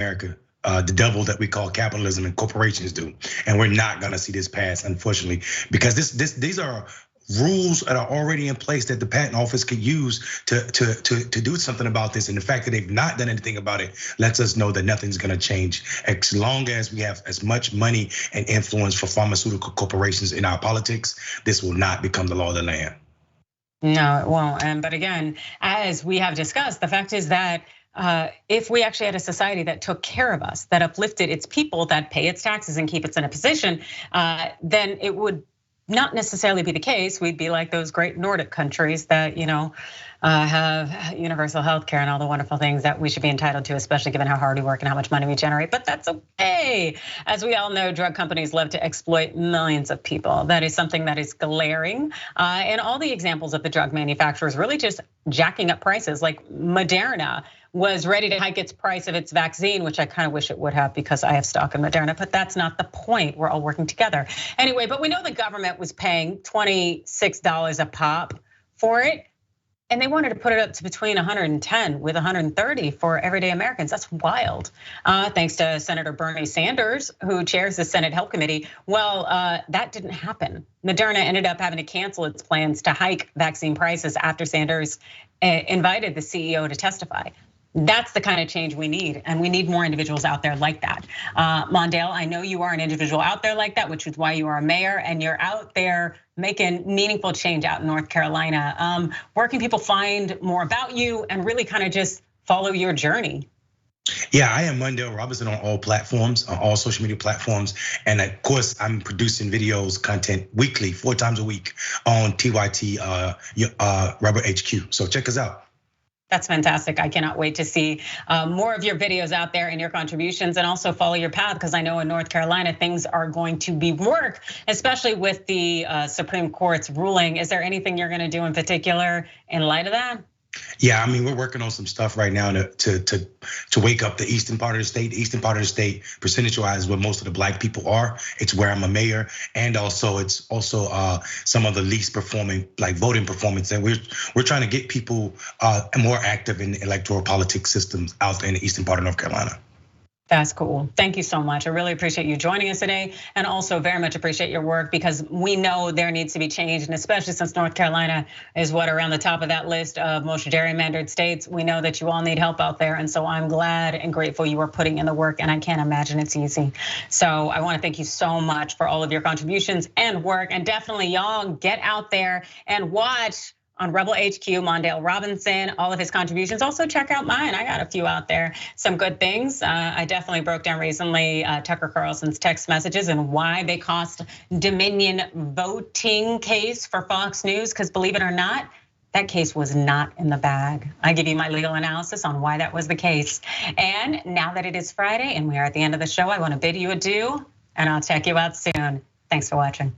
America. The devil that we call capitalism and corporations do, and we're not going to see this pass, unfortunately, because these are rules that are already in place that the patent office could use to do something about this. And the fact that they've not done anything about it lets us know that nothing's going to change as long as we have as much money and influence for pharmaceutical corporations in our politics. This will not become the law of the land. No, it won't. But again, as we have discussed, the fact is that if we actually had a society that took care of us, that uplifted its people, that pay its taxes and keep us in a position, then it would not necessarily be the case. We'd be like those great Nordic countries that have universal health care and all the wonderful things that we should be entitled to, especially given how hard we work and how much money we generate. But that's okay. As we all know, drug companies love to exploit millions of people. That is something that is glaring. And all the examples of the drug manufacturers really just jacking up prices, like Moderna was ready to hike its price of its vaccine, which I kind of wish it would have because I have stock in Moderna, but that's not the point. We're all working together. Anyway, but we know the government was paying $26 a pop for it, and they wanted to put it up to between 110 with 130 for everyday Americans. That's wild. Thanks to Senator Bernie Sanders, who chairs the Senate Health Committee. Well, that didn't happen. Moderna ended up having to cancel its plans to hike vaccine prices after Sanders invited the CEO to testify. That's the kind of change we need, and we need more individuals out there like that. Mondale, I know you are an individual out there like that, which is why you are a mayor, and you're out there making meaningful change out in North Carolina. Where can people find more about you and really kind of just follow your journey? Yeah, I am Mondale Robinson on all platforms, on all social media platforms. And of course, I'm producing videos, content weekly, 4 times a week on TYT Rebel HQ. So check us out. That's fantastic. I cannot wait to see more of your videos out there and your contributions, and also follow your path, because I know in North Carolina things are going to be work, especially with the Supreme Court's ruling. Is there anything you're going to do in particular in light of that? Yeah, I mean, we're working on some stuff right now to wake up the eastern part of the state. The eastern part of the state, percentage-wise, where most of the black people are. It's where I'm a mayor, and also it's also some of the least performing, like voting performance. And we're trying to get people more active in the electoral politics systems out there in the eastern part of North Carolina. That's cool. Thank you so much. I really appreciate you joining us today, and also very much appreciate your work, because we know there needs to be change, and especially since North Carolina is around the top of that list of most gerrymandered states. We know that you all need help out there, and so I'm glad and grateful you are putting in the work, and I can't imagine it's easy. So I want to thank you so much for all of your contributions and work, and definitely y'all get out there and watch on Rebel HQ, Mondale Robinson, all of his contributions. Also check out mine, I got a few out there, some good things. I definitely broke down recently Tucker Carlson's text messages and why they cost Dominion voting case for Fox News, because believe it or not, that case was not in the bag. I give you my legal analysis on why that was the case. And now that it is Friday and we are at the end of the show, I wanna bid you adieu, and I'll check you out soon. Thanks for watching.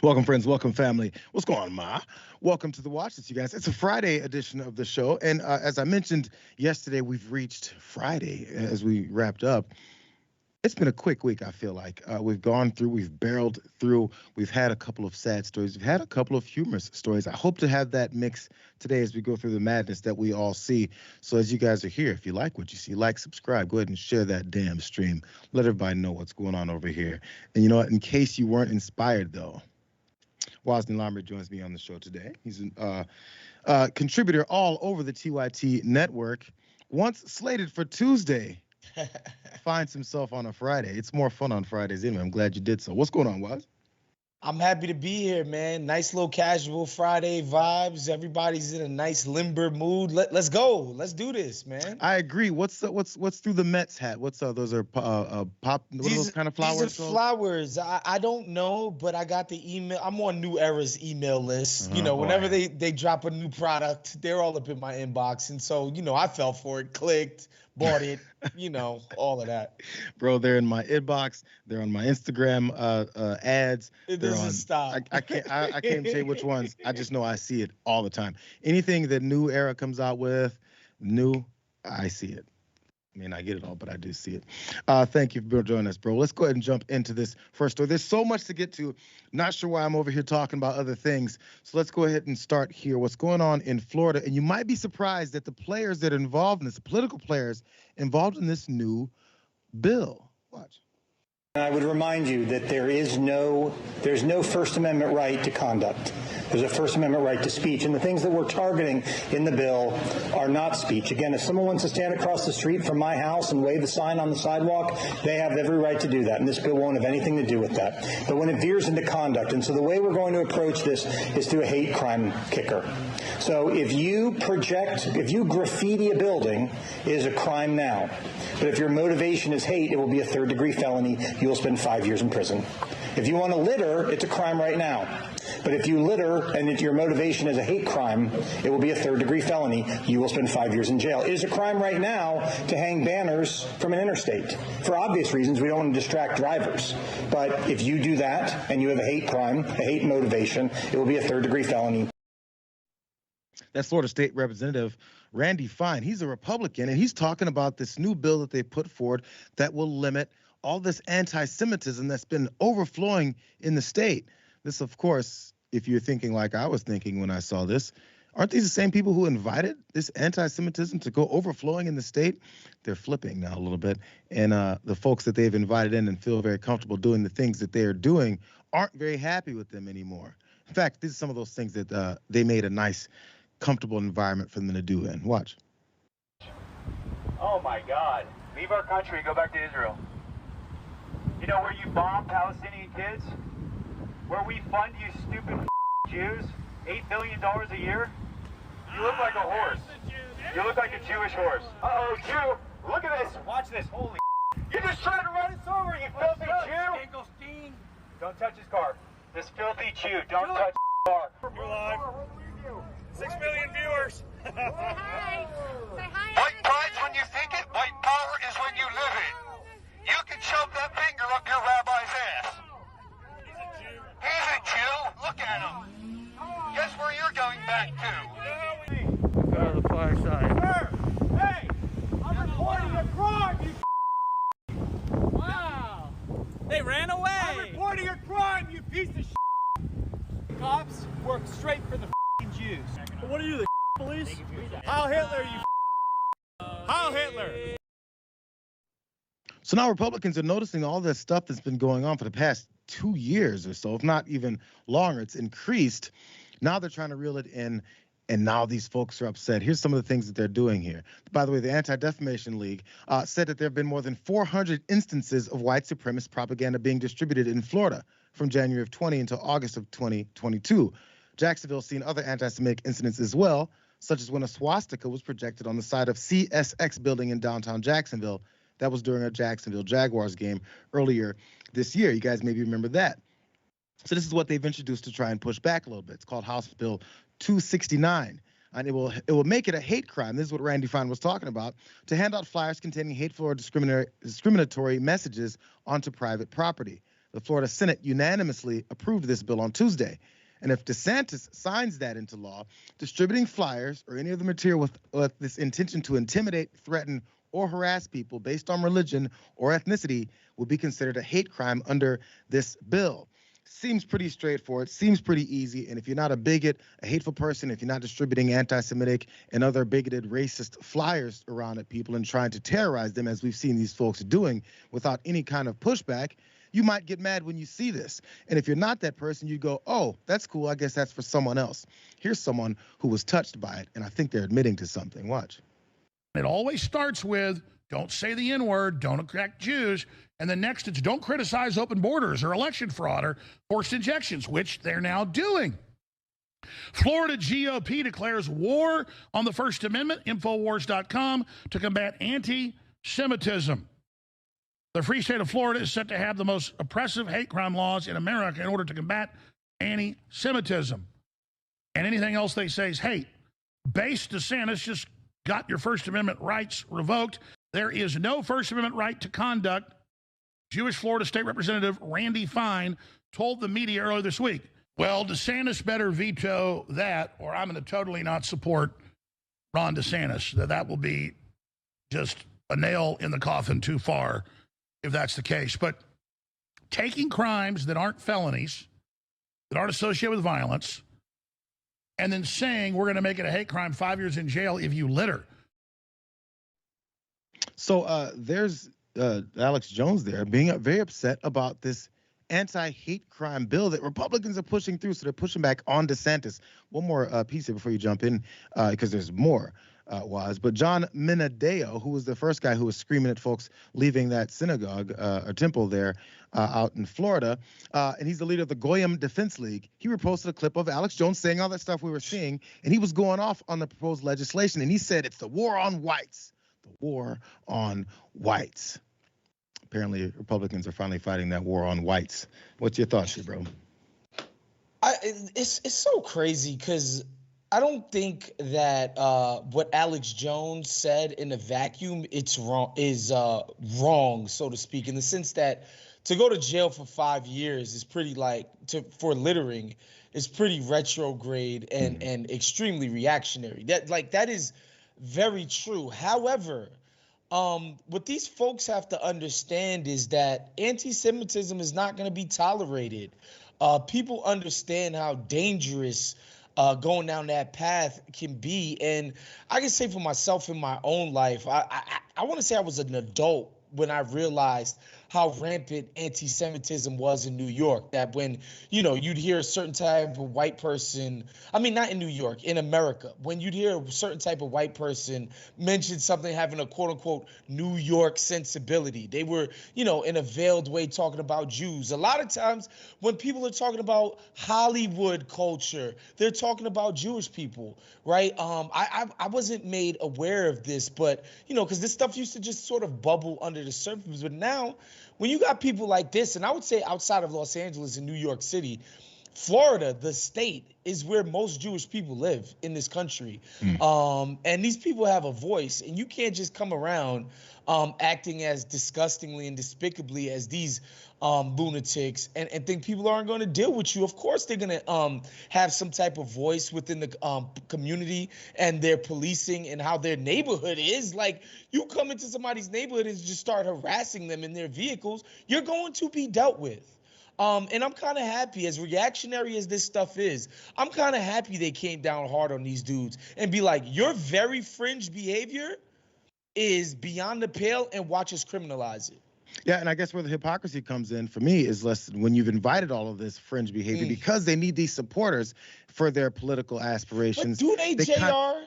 Welcome, friends. Welcome, family. What's going on, Ma? Welcome to the Watch List, you guys. It's a Friday edition of the show. And as I mentioned yesterday, we've reached Friday as we wrapped up. It's been a quick week, I feel like. We've gone through, we've barreled through, we've had a couple of sad stories, we've had a couple of humorous stories. I hope to have that mix today as we go through the madness that we all see. So as you guys are here, if you like what you see, like, subscribe, go ahead and share that damn stream. Let everybody know what's going on over here. And you know what, in case you weren't inspired, though, Wosny Lambert joins me on the show today. He's a contributor all over the TYT network. Once slated for Tuesday, finds himself on a Friday. It's more fun on Fridays anyway. I'm glad you did so. What's going on, Woz? I'm happy to be here, man. Nice little casual Friday vibes. Everybody's in a nice limber mood. Let's go. Let's do this, man. I agree. What's through the Mets hat? What's those are pop? What are those kind of flowers? These are flowers. I don't know, but I got the email. I'm on New Era's email list. Whenever they drop a new product, they're all up in my inbox, and so I fell for it, clicked, bought it. All of that. Bro, they're in my inbox. They're on my Instagram ads. It doesn't stop. I can't say which ones. I just know I see it all the time. Anything that New Era comes out with, I see it. I mean, I get it all, but I do see it. Thank you for joining us, bro. Let's go ahead and jump into this first story. There's so much to get to. Not sure why I'm over here talking about other things. So let's go ahead and start here. What's going on in Florida? And you might be surprised that the players that are involved in this, the political players involved in this new bill. Watch. I would remind you that there's no First Amendment right to conduct. There's a First Amendment right to speech, and the things that we're targeting in the bill are not speech. Again, if someone wants to stand across the street from my house and wave a sign on the sidewalk, they have every right to do that, and this bill won't have anything to do with that. But when it veers into conduct, and so the way we're going to approach this is through a hate crime kicker. So if you graffiti a building, it is a crime now. But if your motivation is hate, it will be a third-degree felony. You will spend 5 years in prison. If you want to litter, it's a crime right now. But if you litter and if your motivation is a hate crime, it will be a third-degree felony. You will spend 5 years in jail. It is a crime right now to hang banners from an interstate. For obvious reasons, we don't want to distract drivers. But if you do that and you have a hate crime, a hate motivation, it will be a third-degree felony. That's Florida State Representative Randy Fine. He's a Republican, and he's talking about this new bill that they put forward that will limit all this anti-Semitism that's been overflowing in the state. This, of course, if you're thinking like I was thinking when I saw this, aren't these the same people who invited this anti-Semitism to go overflowing in the state? They're flipping now a little bit, and the folks that they've invited in and feel very comfortable doing the things that they are doing aren't very happy with them anymore. In fact, these are some of those things that they made a nice, comfortable environment for them to do in. Watch. Oh my God. Leave our country, go back to Israel. You know where you bomb Palestinian kids? Where we fund you stupid Jews? $8 billion a year? You look like a horse. You look like a Jewish horse. Uh-oh, Jew. Look at this. Watch this. Holy You're just trying to run us over, you filthy Jew. Don't touch his car. This filthy Jew. Don't touch his car. We're live. 6 million viewers. Say hi. Say hi. White pride's when you think it. White power is when you live it. You can shove that finger up your rabbi's ass. He's a Jew. Look at him. Guess where you're going back to? Go to the far side. Sir, hey, I'm reporting a crime, you Wow. They ran away. I'm reporting a crime, you piece of shit. Cops work straight for the Jews. What are you, the police? Heil Hitler, you Heil Hitler. So now Republicans are noticing all this stuff that's been going on for the past 2 years or so, if not even longer. It's increased. Now they're trying to reel it in, and now these folks are upset. Here's some of the things that they're doing here. By the way, the Anti-Defamation League said that there have been more than 400 instances of white supremacist propaganda being distributed in Florida from January of 20 until August of 2022. Jacksonville's seen other anti-Semitic incidents as well, such as when a swastika was projected on the side of CSX building in downtown Jacksonville. That was during a Jacksonville Jaguars game earlier this year. You guys maybe remember that. So this is what they've introduced to try and push back a little bit. It's called House Bill 269. And it will make it a hate crime. This is what Randy Fine was talking about, to hand out flyers containing hateful or discriminatory messages onto private property. The Florida Senate unanimously approved this bill on Tuesday. And if DeSantis signs that into law, distributing flyers or any other material with this intention to intimidate, threaten, or harass people based on religion or ethnicity will be considered a hate crime under this bill. Seems pretty straightforward, seems pretty easy. And if you're not a bigot, a hateful person, if you're not distributing anti-Semitic and other bigoted racist flyers around at people and trying to terrorize them, as we've seen these folks doing without any kind of pushback, you might get mad when you see this. And if you're not that person, you go, oh, that's cool. I guess that's for someone else. Here's someone who was touched by it, and I think they're admitting to something. Watch. It always starts with, don't say the N-word, don't attack Jews. And then next, it's don't criticize open borders or election fraud or forced injections, which they're now doing. Florida GOP declares war on the First Amendment, Infowars.com, to combat anti-Semitism. The free state of Florida is set to have the most oppressive hate crime laws in America in order to combat anti-Semitism. And anything else they say is hate. Base DeSantis just got your First Amendment rights revoked. There is no First Amendment right to conduct, Jewish Florida State Representative Randy Fine told the media earlier this week. Well, DeSantis better veto that, or I'm going to totally not support Ron DeSantis. That will be just a nail in the coffin too far if that's the case. But taking crimes that aren't felonies, that aren't associated with violence, and then saying we're going to make it a hate crime, 5 years in jail if you litter. So there's Alex Jones there being very upset about this anti-hate crime bill that Republicans are pushing through. So they're pushing back on DeSantis. One more piece here before you jump in, because there's more, But John Minadeo, who was the first guy who was screaming at folks leaving that synagogue or temple there out in Florida, and he's the leader of the Goyim Defense League. He reposted a clip of Alex Jones saying all that stuff we were seeing, and he was going off on the proposed legislation, and he said it's the war on whites. The war on whites. Apparently, Republicans are finally fighting that war on whites. What's your thoughts here, bro? It's so crazy because I don't think that what Alex Jones said in a vacuum is wrong, so to speak, in the sense that to go to jail for 5 years is pretty for littering is pretty retrograde and extremely reactionary. That is very true. However, what these folks have to understand is that anti-Semitism is not going to be tolerated. People understand how dangerous going down that path can be. And I can say for myself in my own life, I want to say I was an adult when I realized how rampant anti-Semitism was in New York, that when, you'd hear a certain type of white person, I mean, not in New York, in America, when you'd hear a certain type of white person mention something having a quote unquote New York sensibility, they were, in a veiled way talking about Jews. A lot of times when people are talking about Hollywood culture, they're talking about Jewish people, right? I wasn't made aware of this, but, because this stuff used to just sort of bubble under the surface. But now, when you got people like this, and I would say outside of Los Angeles and New York City, Florida, the state, is where most Jewish people live in this country. And these people have a voice, and you can't just come around acting as disgustingly and despicably as these lunatics and think people aren't going to deal with you. Of course, they're going to have some type of voice within the community and their policing and how their neighborhood is. Like, you come into somebody's neighborhood and just start harassing them in their vehicles, you're going to be dealt with. And I'm kind of happy, as reactionary as this stuff is, I'm kind of happy they came down hard on these dudes and be like, your very fringe behavior is beyond the pale, and watch us criminalize it. Yeah, and I guess where the hypocrisy comes in for me is less when you've invited all of this fringe behavior because they need these supporters for their political aspirations. But do they JR?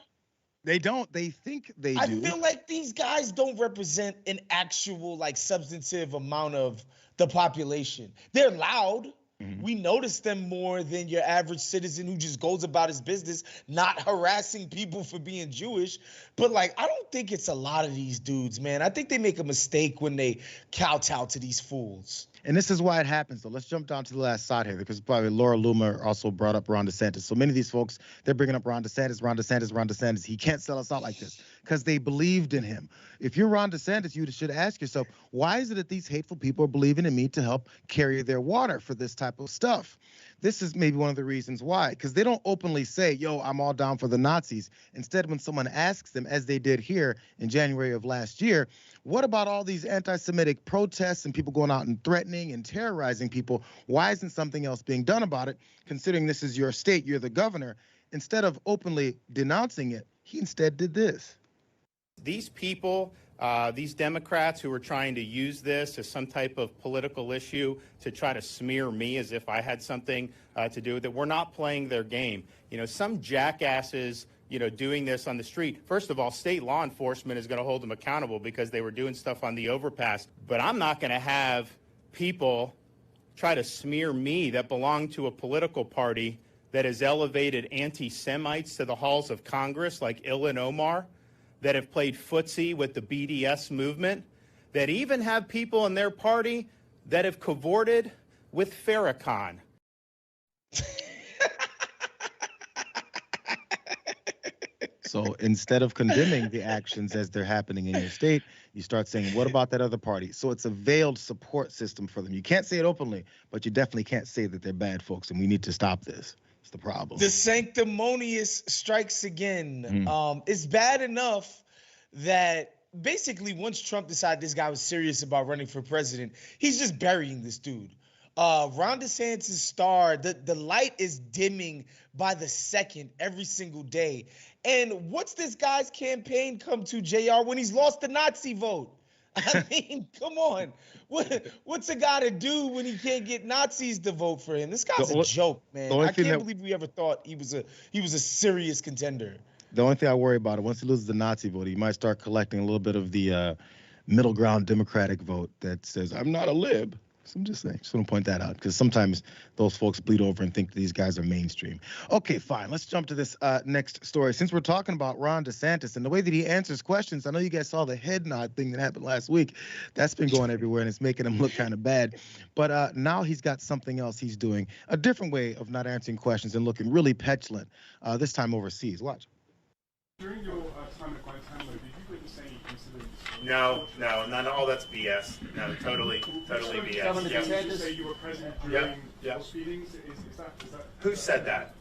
They don't. They think they do. I feel like these guys don't represent an actual, substantive amount of the population. They're loud. We notice them more than your average citizen who just goes about his business, not harassing people for being Jewish. But I don't think it's a lot of these dudes, man. I think they make a mistake when they kowtow to these fools. And this is why it happens, though. Let's jump down to the last side here, because probably Laura Loomer also brought up Ron DeSantis. So many of these folks, they're bringing up Ron DeSantis. He can't sell us out like this. because they believed in him. If you're Ron DeSantis, you should ask yourself, why is it that these hateful people are believing in me to help carry their water for this type of stuff? This is maybe one of the reasons why, because they don't openly say, yo, I'm all down for the Nazis. Instead, when someone asks them, as they did here in January of last year, what about all these anti-Semitic protests and people going out and threatening and terrorizing people? Why isn't something else being done about it, considering this is your state, you're the governor? Instead of openly denouncing it, he instead did this. These people, these Democrats who are trying to use this as some type of political issue to try to smear me as if I had something to do with it, we're not playing their game. You know, some jackasses, you know, doing this on the street. First of all, state law enforcement is going to hold them accountable because they were doing stuff on the overpass. But I'm not going to have people try to smear me that belong to a political party that has elevated anti-Semites to the halls of Congress like Ilhan Omar, that have played footsie with the BDS movement, that even have people in their party that have cavorted with Farrakhan. So instead of condemning the actions as they're happening in your state, you start saying, what about that other party? So it's a veiled support system for them. You can't say it openly, but you definitely can't say that they're bad folks, and we need to stop this. It's the problem. The sanctimonious strikes again. It's bad enough that basically once Trump decided this guy was serious about running for president, he's just burying this dude. Ron DeSantis' star, the light is dimming by the second every single day. And what's this guy's campaign come to, JR, when he's lost the Nazi vote? I mean, come on. What's a guy to do when he can't get Nazis to vote for him? This guy's a joke, man. I can't believe we ever thought he was a serious contender. The only thing I worry about is once he loses the Nazi vote, he might start collecting a little bit of the middle ground Democratic vote that says, I'm not a lib. So I'm just saying, just want to point that out, because sometimes those folks bleed over and think that these guys are mainstream. Okay, fine. Let's jump to this next story. Since we're talking about Ron DeSantis and the way that he answers questions, I know you guys saw the head nod thing that happened last week. That's been going everywhere, and it's making him look kind of bad. But now he's got something else he's doing, a different way of not answering questions and looking really petulant, this time overseas. Watch. During your time at Guantanamo, did you witness any incidents? No, none of all that's BS. No, totally BS. Did you say you were present during those feedings? Is that Who said that?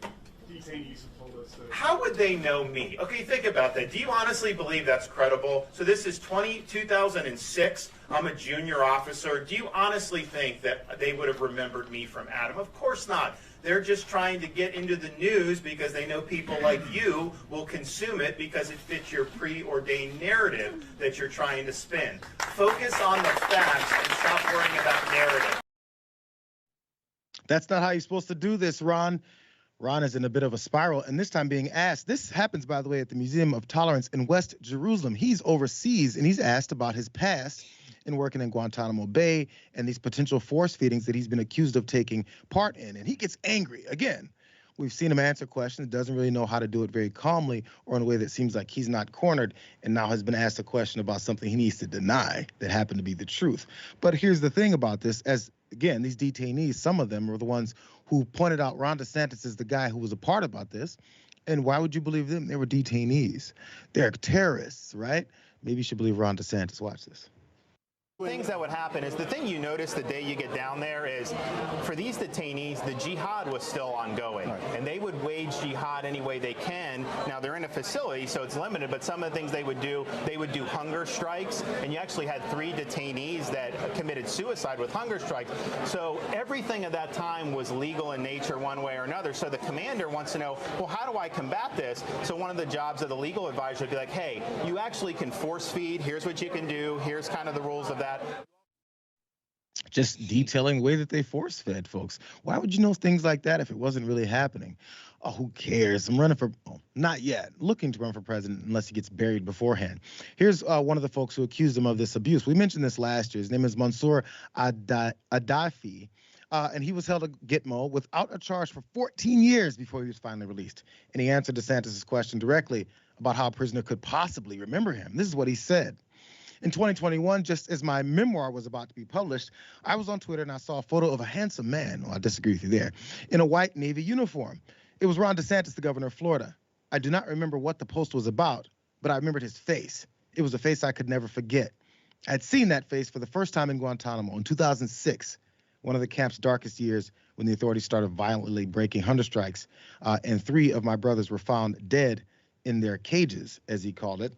Detainees have told us. How would they know me? Okay, think about that. Do you honestly believe that's credible? So this is 2006. I'm a junior officer. Do you honestly think that they would have remembered me from Adam? Of course not. They're just trying to get into the news because they know people like you will consume it because it fits your preordained narrative that you're trying to spin. Focus on the facts and stop worrying about narrative. That's not how you're supposed to do this, Ron. Ron is in a bit of a spiral, and this time being asked. This happens, by the way, at the Museum of Tolerance in West Jerusalem. He's overseas, and he's asked about his past in working in Guantanamo Bay and these potential force feedings that he's been accused of taking part in. And he gets angry. Again, we've seen him answer questions, doesn't really know how to do it very calmly or in a way that seems like he's not cornered, and now has been asked a question about something he needs to deny that happened to be the truth. But here's the thing about this, as again, these detainees, some of them are the ones who pointed out Ron DeSantis is the guy who was a part about this. And why would you believe them? They were detainees. They're terrorists, right? Maybe you should believe Ron DeSantis. Watch this. Things that would happen is the thing you notice the day you get down there is for these detainees, the jihad was still ongoing. And they would wage jihad any way they can. Now, they're in a facility, so it's limited, but some of the things they would do hunger strikes. And you actually had 3 detainees that committed suicide with hunger strikes. So everything at that time was legal in nature one way or another. So the commander wants to know, well, how do I combat this? So one of the jobs of the legal advisor would be like, hey, you actually can force feed. Here's what you can do. Here's kind of the rules of that. Just detailing the way that they force fed folks. Why would you know things like that if it wasn't really happening? Oh, who cares? I'm running for, not yet, looking to run for president unless he gets buried beforehand. Here's one of the folks who accused him of this abuse. We mentioned this last year. His name is Mansour Adafi. And he was held at Gitmo without a charge for 14 years before he was finally released. And he answered DeSantis' question directly about how a prisoner could possibly remember him. This is what he said. In 2021, just as my memoir was about to be published, I was on Twitter and I saw a photo of a handsome man, well, I disagree with you there, in a white Navy uniform. It was Ron DeSantis, the governor of Florida. I do not remember what the post was about, but I remembered his face. It was a face I could never forget. I'd seen that face for the first time in Guantanamo in 2006, one of the camp's darkest years when the authorities started violently breaking hunger strikes, and 3 of my brothers were found dead in their cages, as he called it.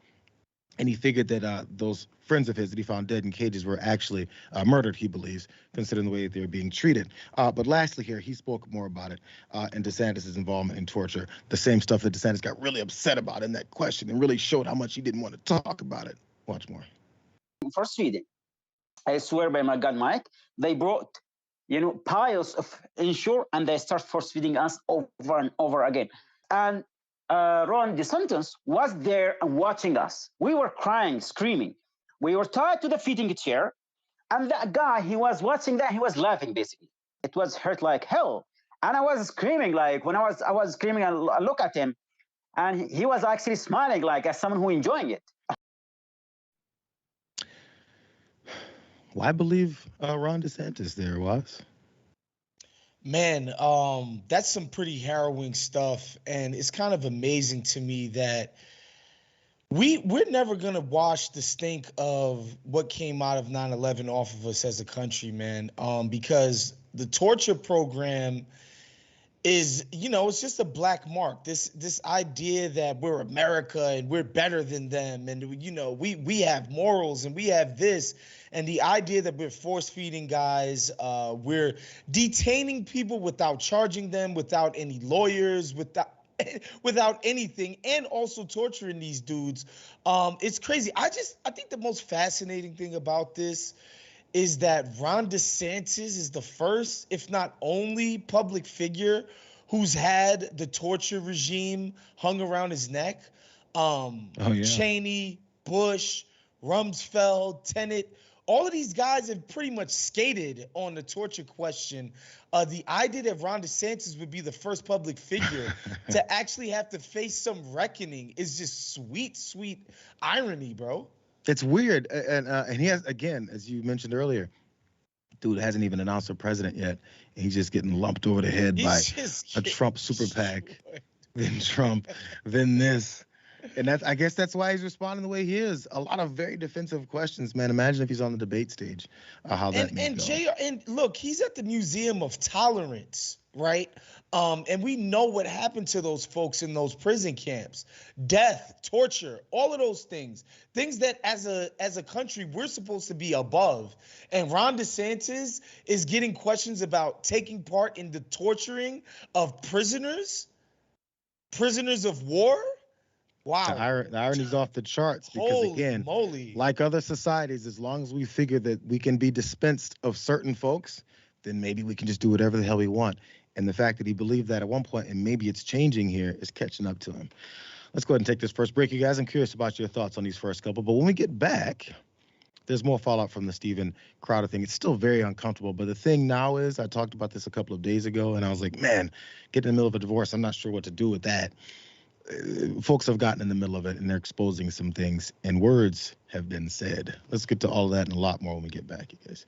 And he figured that those friends of his that he found dead in cages were actually murdered, he believes, considering the way that they were being treated. But lastly here, he spoke more about it and DeSantis' involvement in torture, the same stuff that DeSantis got really upset about in that question and really showed how much he didn't want to talk about it. Watch more. Force feeding. I swear by my God, Mike, they brought, piles of insure and they start force feeding us over and over again. And Ron DeSantis was there and watching us. We were crying, screaming. We were tied to the feeding chair, and that guy, he was watching that, he was laughing basically. It was hurt like hell. And I was screaming, like when I was screaming, and I look at him, and he was actually smiling like as someone who enjoying it. Well, I believe Ron DeSantis there was. Man, that's some pretty harrowing stuff, and it's kind of amazing to me that we're never gonna wash the stink of what came out of 9/11 off of us as a country, man. Because the torture program is, it's just a black mark. This idea that we're America and we're better than them, and we have morals and we have this, and the idea that we're force feeding guys, we're detaining people without charging them, without any lawyers, without anything, and also torturing these dudes. It's crazy. I think the most fascinating thing about this is that Ron DeSantis is the first, if not only, public figure who's had the torture regime hung around his neck. Cheney, Bush, Rumsfeld, Tenet, all of these guys have pretty much skated on the torture question. The idea that Ron DeSantis would be the first public figure to actually have to face some reckoning is just sweet, sweet irony, bro. It's weird, and he has, again, as you mentioned earlier, dude hasn't even announced a president yet, and he's just getting lumped over the head by a Trump super PAC, then Trump, then this, and I guess that's why he's responding the way he is. A lot of very defensive questions, man. Imagine if he's on the debate stage, how that may go. Jayar, and look, he's at the Museum of Tolerance, right? And we know what happened to those folks in those prison camps. Death, torture, all of those things that as a country we're supposed to be above. And Ron DeSantis is getting questions about taking part in the torturing of prisoners of war. Wow. The irony's off the charts because, Holy again, moly. Like other societies, as long as we figure that we can be dispensed of certain folks, then maybe we can just do whatever the hell we want. And the fact that he believed that at one point, and maybe it's changing here, is catching up to him. Let's go ahead and take this first break, you guys. I'm curious about your thoughts on these first couple. But when we get back, there's more fallout from the Steven Crowder thing. It's still very uncomfortable. But the thing now is, I talked about this a couple of days ago, and I was like, man, get in the middle of a divorce. I'm not sure what to do with that. Folks have gotten in the middle of it, and they're exposing some things, and words have been said. Let's get to all of that and a lot more when we get back, you guys.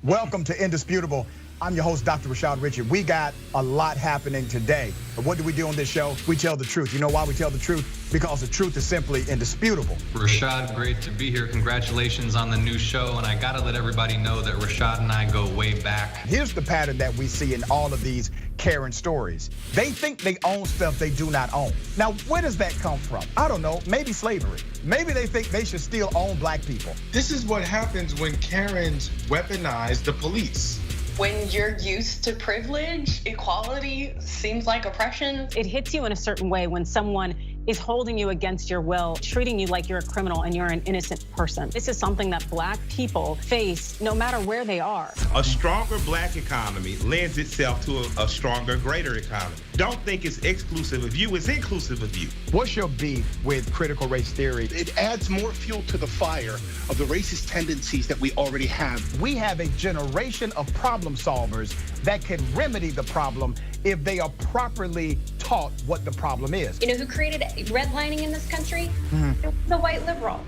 Welcome to Indisputable. I'm your host, Dr. Rashad Richard. We got a lot happening today. But what do we do on this show? We tell the truth. You know why we tell the truth? Because the truth is simply indisputable. Rashad, great to be here. Congratulations on the new show. And I got to let everybody know that Rashad and I go way back. Here's the pattern that we see in all of these Karen stories. They think they own stuff they do not own. Now, where does that come from? I don't know. Maybe slavery. Maybe they think they should still own black people. This is what happens when Karens weaponize the police. When you're used to privilege, equality seems like oppression. It hits you in a certain way when someone is holding you against your will, treating you like you're a criminal and you're an innocent person. This is something that black people face no matter where they are. A stronger black economy lends itself to a stronger, greater economy. Don't think it's exclusive of you, it's inclusive of you. What's your beef with critical race theory? It adds more fuel to the fire of the racist tendencies that we already have. We have a generation of problem solvers that can remedy the problem if they are properly taught what the problem is. You know who created redlining in this country? It was a white liberal.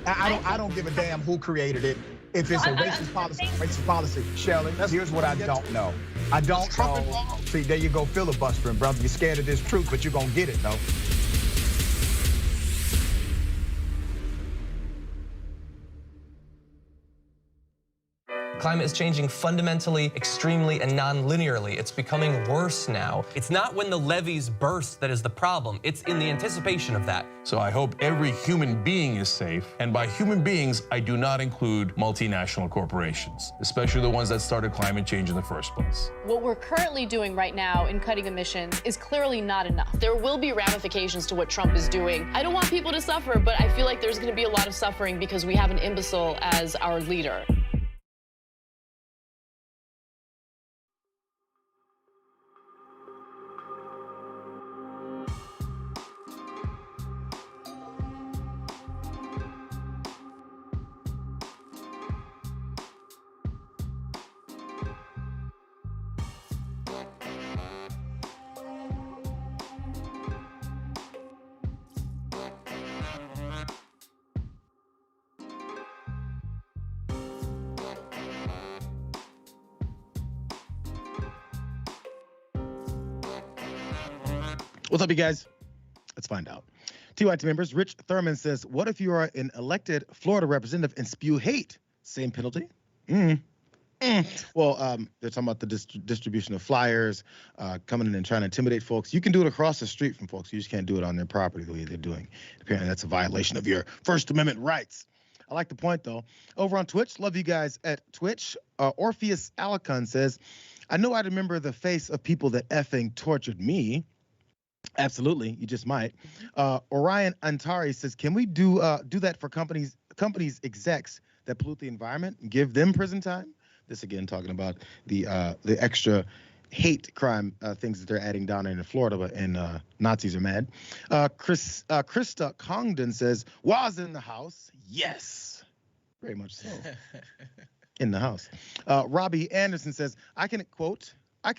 I don't give a damn who created it. If it's a racist policy, Shelley, here's what I don't know. I don't Trump know. involved? See, there you go filibustering, brother. You're scared of this truth, but you're going to get it, though. Climate is changing fundamentally, extremely, and non-linearly. It's becoming worse now. It's not when the levees burst that is the problem. It's in the anticipation of that. So I hope every human being is safe. And by human beings, I do not include multinational corporations, especially the ones that started climate change in the first place. What we're currently doing right now in cutting emissions is clearly not enough. There will be ramifications to what Trump is doing. I don't want people to suffer, but I feel like there's going to be a lot of suffering because we have an imbecile as our leader. What's up, you guys? Let's find out. TYT members, Rich Thurman says, what if you are an elected Florida representative and spew hate? Same penalty? Well, they're talking about the distribution of flyers, coming in and trying to intimidate folks. You can do it across the street from folks. You just can't do it on their property the way they're doing. Apparently, that's a violation of your First Amendment rights. I like the point, though. Over on Twitch, love you guys at Twitch. Orpheus Alicon says, I know I remember the face of people that effing tortured me. Absolutely, you just might. Orion Antari says, can we do that for companies execs that pollute the environment and give them prison time? This again talking about the extra hate crime things that they're adding down in Florida, and Nazis are mad. Krista Congdon says, was in the house. Yes, very much so. In the house. Robbie Anderson says, I can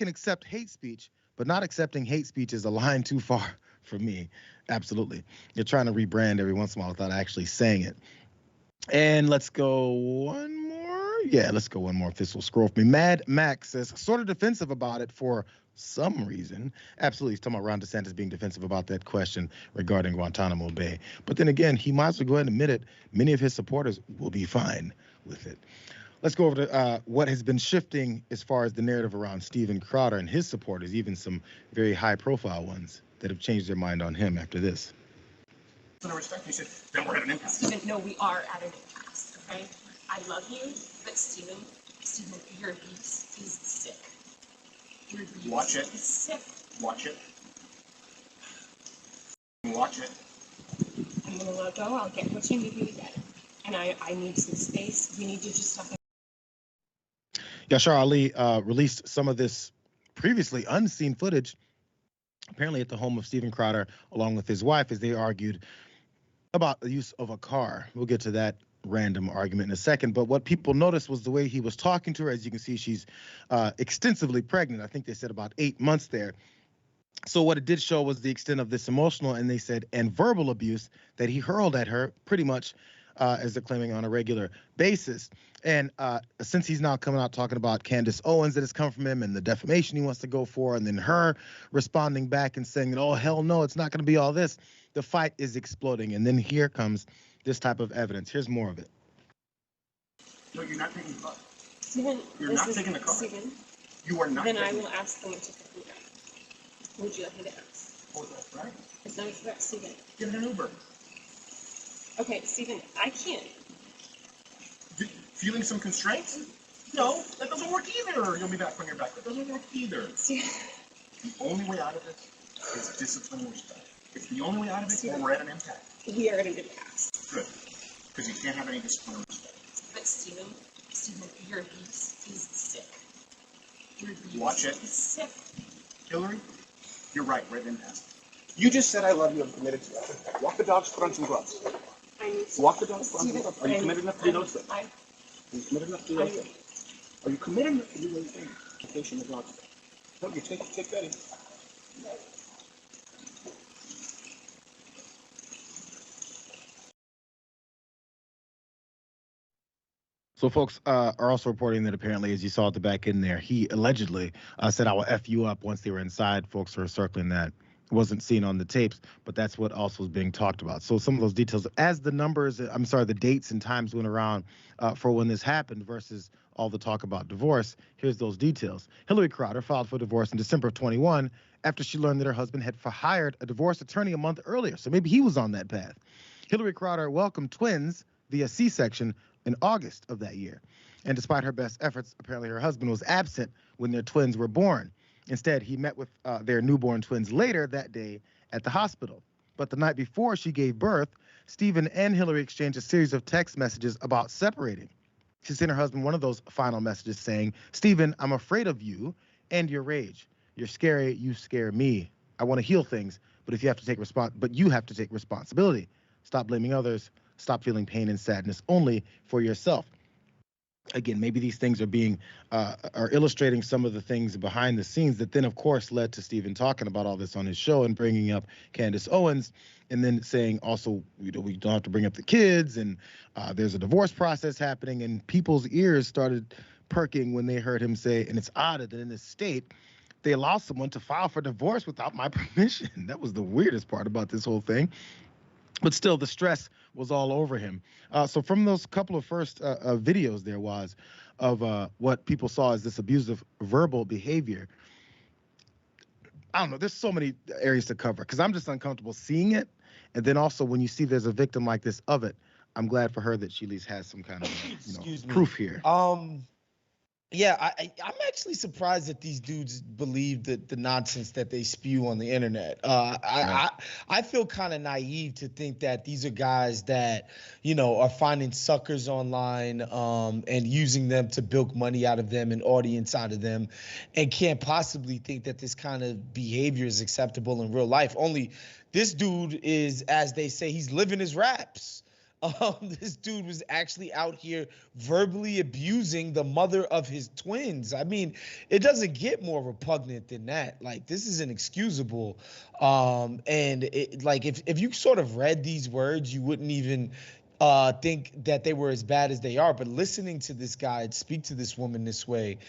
accept hate speech, but not accepting hate speech is a line too far for me. Absolutely. You're trying to rebrand every once in a while without actually saying it. And let's go one more. Yeah, let's go one more. If this will scroll for me. Mad Max says, sort of defensive about it for some reason. Absolutely. He's talking about Ron DeSantis being defensive about that question regarding Guantanamo Bay. But then again, he might as well go ahead and admit it. Many of his supporters will be fine with it. Let's go over to what has been shifting as far as the narrative around Steven Crowder and his supporters, even some very high-profile ones that have changed their mind on him after this. Respect, he said, then we're at an impasse. Stephen, no, we are at an impasse, okay? I love you, but Stephen, your abuse is sick. Your abuse Watch it. is sick. Watch it. Watch it. I'm gonna let go. I'll get what you need me to get. And I need some space. We need to just talk. Yashar Ali released some of this previously unseen footage, apparently at the home of Steven Crowder, along with his wife, as they argued about the use of a car. We'll get to that random argument in a second. But what people noticed was the way he was talking to her. As you can see, she's extensively pregnant. I think they said about 8 months there. So what it did show was the extent of this emotional, and they said, and verbal abuse that he hurled at her pretty much, as they're claiming, on a regular basis. And since he's now coming out talking about Candace Owens that has come from him and the defamation he wants to go for, and then her responding back and saying, oh, hell no, it's not going to be all this, the fight is exploding. And then here comes this type of evidence. Here's more of it. No, you're not taking the car. Stephen, You're not taking the car. Stephen, You are not then taking I will ask them to pick me up. Would you like me to ask? Oh, that's right. It's not a threat, Stephen. Get an Uber. Okay, Stephen, I can't. Feeling some constraints? No, that doesn't work either. You'll be back when you're back. That doesn't work either. The only way out of this is discipline and respect. It's the only way out of it, or we're at an impasse. We are at an impasse. Good. Because you can't have any discipline or respect. But Stephen, your abuse is sick. Your abuse Watch it. is sick. Hillary, you're right. We're at an impasse. You just said I love you. I'm committed to it. Walk the dogs, put on some gloves. Walk the dogs, put on some gloves. Are you committed enough to do those things? Are you committed enough to do those things? Are you committed enough to do those things? Vacation the dogs. No, you take Betty. So folks are also reporting that apparently, as you saw at the back end there, he allegedly said, "I will F you up" once they were inside. Folks are circling that. It wasn't seen on the tapes, but that's what also is being talked about. So some of those details, as the numbers, the dates and times went around for when this happened versus all the talk about divorce, here's those details. Hillary Crowder filed for divorce in December of 21 after she learned that her husband had hired a divorce attorney a month earlier. So maybe he was on that path. Hillary Crowder welcomed twins via C-section in August of that year. And despite her best efforts, apparently her husband was absent when their twins were born. Instead, he met with their newborn twins later that day at the hospital. But the night before she gave birth, Stephen and Hillary exchanged a series of text messages about separating. She sent her husband one of those final messages saying, "Stephen, I'm afraid of you and your rage. You're scary, you scare me. I want to heal things, but you have to take responsibility. Stop blaming others. Stop feeling pain and sadness only for yourself." Again, maybe these things are illustrating some of the things behind the scenes that then, of course, led to Stephen talking about all this on his show and bringing up Candace Owens, and then saying also, we don't have to bring up the kids, and there's a divorce process happening, and people's ears started perking when they heard him say, and it's odd that in this state, they allow someone to file for divorce without my permission. That was the weirdest part about this whole thing. But still, the stress was all over him. So from those couple of first videos there was of what people saw as this abusive verbal behavior, I don't know, there's so many areas to cover because I'm just uncomfortable seeing it. And then also when you see there's a victim like this of it, I'm glad for her that she at least has some kind of proof here. Yeah, I'm actually surprised that these dudes believe the nonsense that they spew on the internet. I feel kind of naive to think that these are guys that, are finding suckers online and using them to bilk money out of them and audience out of them, and can't possibly think that this kind of behavior is acceptable in real life. Only this dude is, as they say, he's living his raps. This dude was actually out here verbally abusing the mother of his twins. I mean, it doesn't get more repugnant than that. Like, this is inexcusable. And if you sort of read these words, you wouldn't even think that they were as bad as they are. But listening to this guy speak to this woman this way,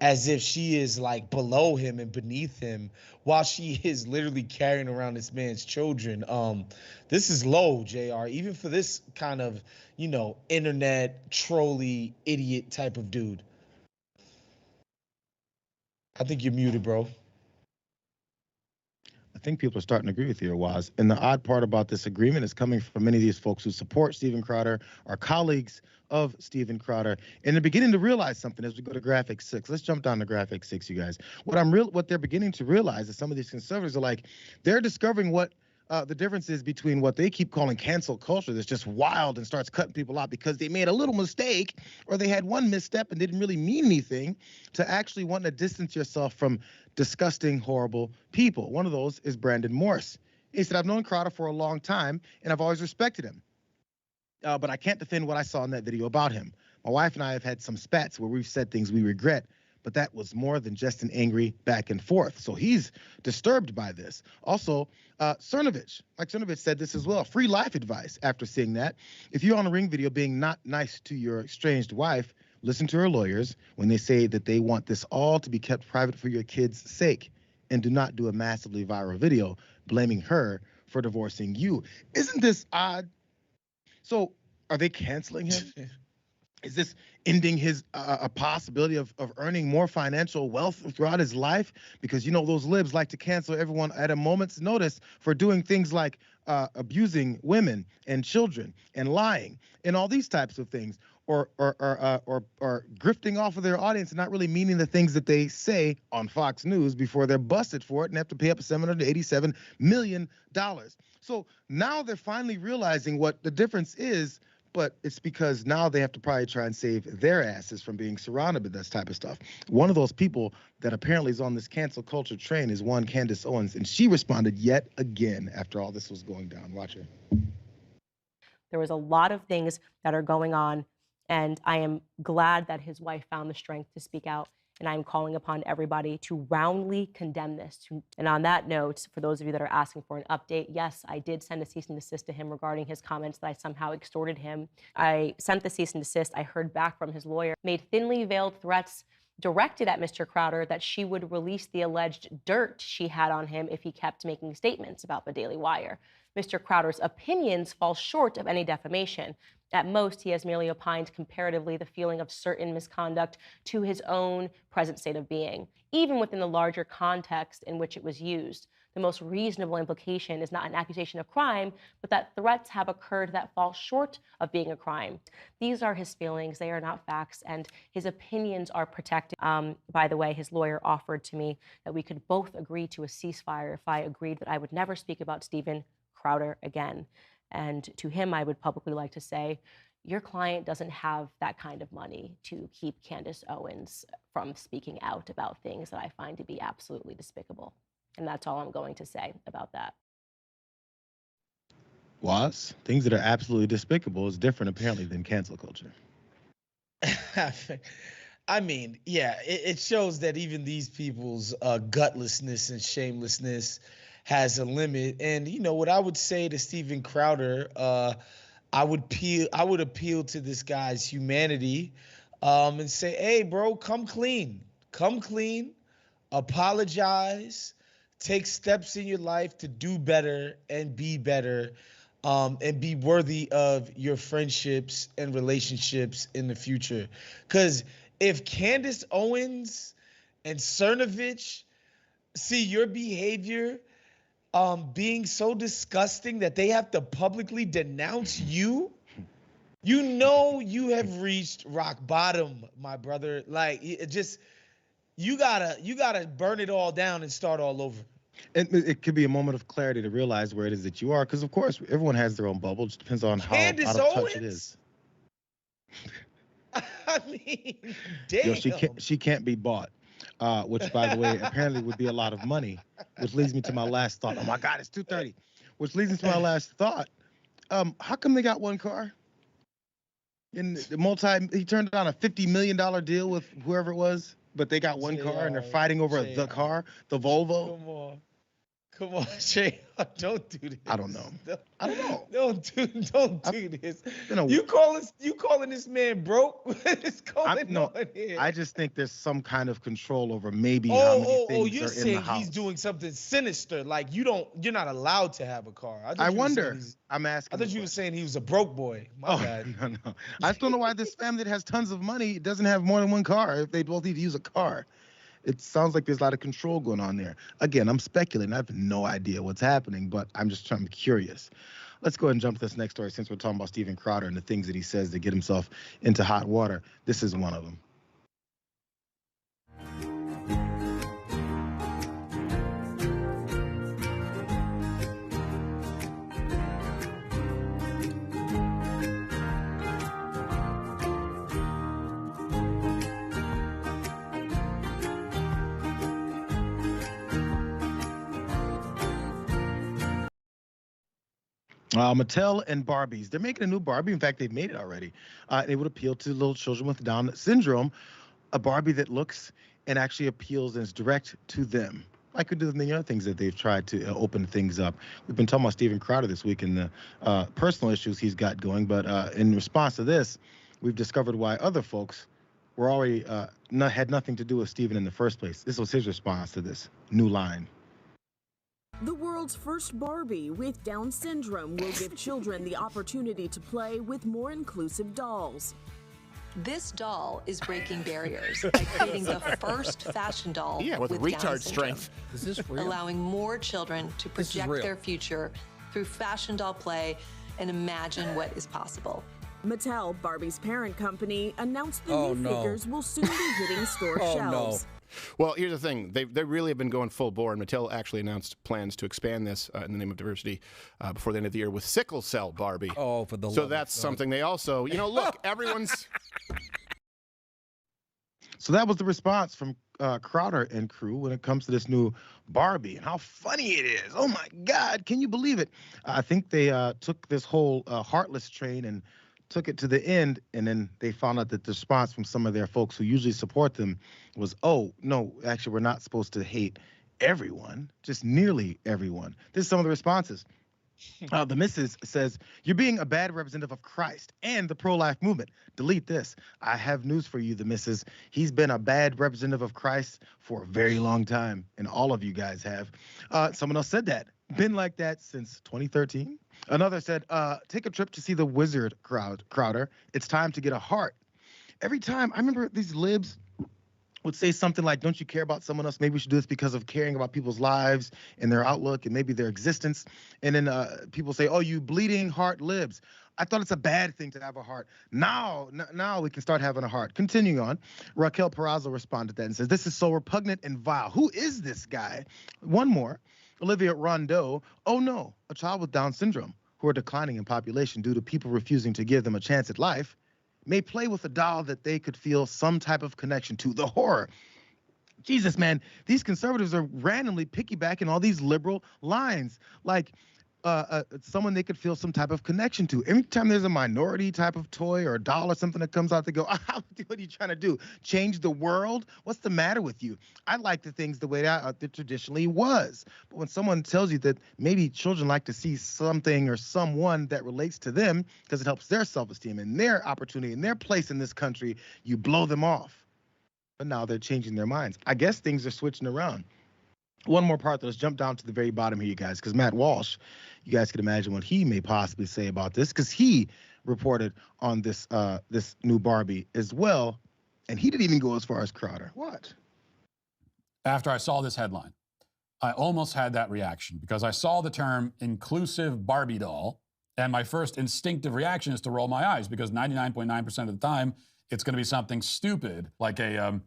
as if she is like below him and beneath him, while she is literally carrying around this man's children. This is low, JR, even for this kind of, internet trolly idiot type of dude. I think you're muted, bro. I think people are starting to agree with you, Waz. And the odd part about this agreement is coming from many of these folks who support Steven Crowder, are colleagues of Steven Crowder, and they're beginning to realize something as we go to graphic 6. Let's jump down to graphic 6, you guys. What they're beginning to realize is some of these conservatives are like, they're discovering what the difference is between what they keep calling cancel culture that's just wild and starts cutting people out because they made a little mistake or they had one misstep and didn't really mean anything, to actually wanting to distance yourself from disgusting, horrible people. One of those is Brandon Morse. He said, "I've known Crowder for a long time and I've always respected him. But I can't defend what I saw in that video about him. My wife and I have had some spats where we've said things we regret, but that was more than just an angry back and forth." So he's disturbed by this. Also, Cernovich, Mike Cernovich said this as well. Free life advice after seeing that. If you're on a Ring video being not nice to your estranged wife, listen to her lawyers when they say that they want this all to be kept private for your kids' sake, and do not do a massively viral video blaming her for divorcing you. Isn't this odd? So are they canceling him? Is this ending his a possibility of earning more financial wealth throughout his life? Because, those libs like to cancel everyone at a moment's notice for doing things like abusing women and children and lying and all these types of things, or grifting off of their audience and not really meaning the things that they say on Fox News before they're busted for it and have to pay up $787 million. So now they're finally realizing what the difference is. But it's because now they have to probably try and save their asses from being surrounded with this type of stuff. One of those people that apparently is on this cancel culture train is one Candace Owens, and she responded yet again after all this was going down. Watch her. There was a lot of things that are going on, and I am glad that his wife found the strength to speak out And I'm calling upon everybody to roundly condemn this. And on that note, for those of you that are asking for an update, yes, I did send a cease and desist to him regarding his comments that I somehow extorted him. I sent the cease and desist. I heard back from his lawyer, made thinly veiled threats directed at Mr. Crowder that she would release the alleged dirt she had on him if he kept making statements about the Daily Wire. Mr. Crowder's opinions fall short of any defamation. At most, he has merely opined comparatively the feeling of certain misconduct to his own present state of being, even within the larger context in which it was used. The most reasonable implication is not an accusation of crime, but that threats have occurred that fall short of being a crime. These are his feelings, they are not facts, and his opinions are protected. By the way, his lawyer offered to me that we could both agree to a ceasefire if I agreed that I would never speak about Steven Crowder again. And to him, I would publicly like to say, your client doesn't have that kind of money to keep Candace Owens from speaking out about things that I find to be absolutely despicable. And that's all I'm going to say about that. Was things that are absolutely despicable is different apparently than cancel culture. I mean, yeah, it shows that even these people's gutlessness and shamelessness has a limit. And you know what I would say to Steven Crowder, I would appeal to this guy's humanity, and say, hey, bro, come clean, apologize, take steps in your life to do better and be worthy of your friendships and relationships in the future. Because if Candace Owens and Cernovich see your behavior being so disgusting that they have to publicly denounce you, you know you have reached rock bottom, my brother. Like, it just, you gotta burn it all down and start all over. It could be a moment of clarity to realize where it is that you are, because of course everyone has their own bubble. It just depends on how out of touch it is. I mean, damn. Yo, she can't be bought. Which, by the way, apparently would be a lot of money, which leads me to my last thought. Oh my God, it's 2:30. Which leads me to my last thought. How come they got one car? He turned down a $50 million deal with whoever it was, but they got one car and they're fighting over the car, the Volvo. Come on, Jay. Don't do this. I don't know. Don't do this. You calling this man broke? What's going on here? I just think there's some kind of control over maybe how many things you're are saying in the house. He's doing something sinister. Like you're not allowed to have a car. I wonder. I'm asking. I thought you were saying he was a broke boy. My bad. No. I just don't know why this family that has tons of money doesn't have more than one car if they both need to use a car. It sounds like there's a lot of control going on there. Again, I'm speculating. I have no idea what's happening, but I'm curious. Let's go ahead and jump to this next story since we're talking about Steven Crowder and the things that he says to get himself into hot water. This is one of them. Mattel and Barbies. They're making a new Barbie. In fact, they've made it already. It would appeal to little children with Down syndrome. A Barbie that looks and actually appeals and is direct to them. Like we do with many other things that they've tried to open things up. We've been talking about Steven Crowder this week and the personal issues he's got going. But in response to this, we've discovered why other folks were already had nothing to do with Steven in the first place. This was his response to this new line. The world's first Barbie with Down syndrome will give children the opportunity to play with more inclusive dolls. This doll is breaking barriers by creating the first fashion doll with retard Down strength. Is this real? Allowing more children to project their future through fashion doll play and imagine what is possible. Mattel, Barbie's parent company, announced the new figures will soon be hitting store shelves. Well, here's the thing. They really have been going full bore, and Mattel actually announced plans to expand this in the name of diversity before the end of the year with sickle cell Barbie. Oh, for the So that's something they also, look, everyone's... So that was the response from Crowder and crew when it comes to this new Barbie and how funny it is. Oh, my God. Can you believe it? I think they took this whole Heartless train and took it to the end, and then they found out that the response from some of their folks who usually support them was, oh, no, actually, we're not supposed to hate everyone, just nearly everyone. This is some of the responses. The missus says, you're being a bad representative of Christ and the pro-life movement. Delete this. I have news for you, the missus. He's been a bad representative of Christ for a very long time, and all of you guys have. Someone else said that. Been like that since 2013. Another said, take a trip to see the Wizard Crowder. It's time to get a heart. Every time, I remember these libs would say something like, don't you care about someone else? Maybe we should do this because of caring about people's lives and their outlook and maybe their existence. And then people say, oh, you bleeding heart libs. I thought it's a bad thing to have a heart. Now we can start having a heart. Continuing on, Raquel Peraza responded to that and says, this is so repugnant and vile. Who is this guy? One more, Olivia Rondeau. Oh no, a child with Down syndrome who are declining in population due to people refusing to give them a chance at life may play with a doll that they could feel some type of connection to. The horror. Jesus, man, these conservatives are randomly piggybacking all these liberal lines. Like someone they could feel some type of connection to. Every time there's a minority type of toy or a doll or something that comes out, they go, what are you trying to do? Change the world? What's the matter with you? I like the things the way that it traditionally was. But when someone tells you that maybe children like to see something or someone that relates to them because it helps their self-esteem and their opportunity and their place in this country, you blow them off. But now they're changing their minds. I guess things are switching around. One more part, let's jump down to the very bottom here, you guys, because Matt Walsh, you guys can imagine what he may possibly say about this, because he reported on this this new Barbie as well, and he didn't even go as far as Crowder. What? After I saw this headline, I almost had that reaction, because I saw the term inclusive Barbie doll, and my first instinctive reaction is to roll my eyes, because 99.9% of the time, it's going to be something stupid, like a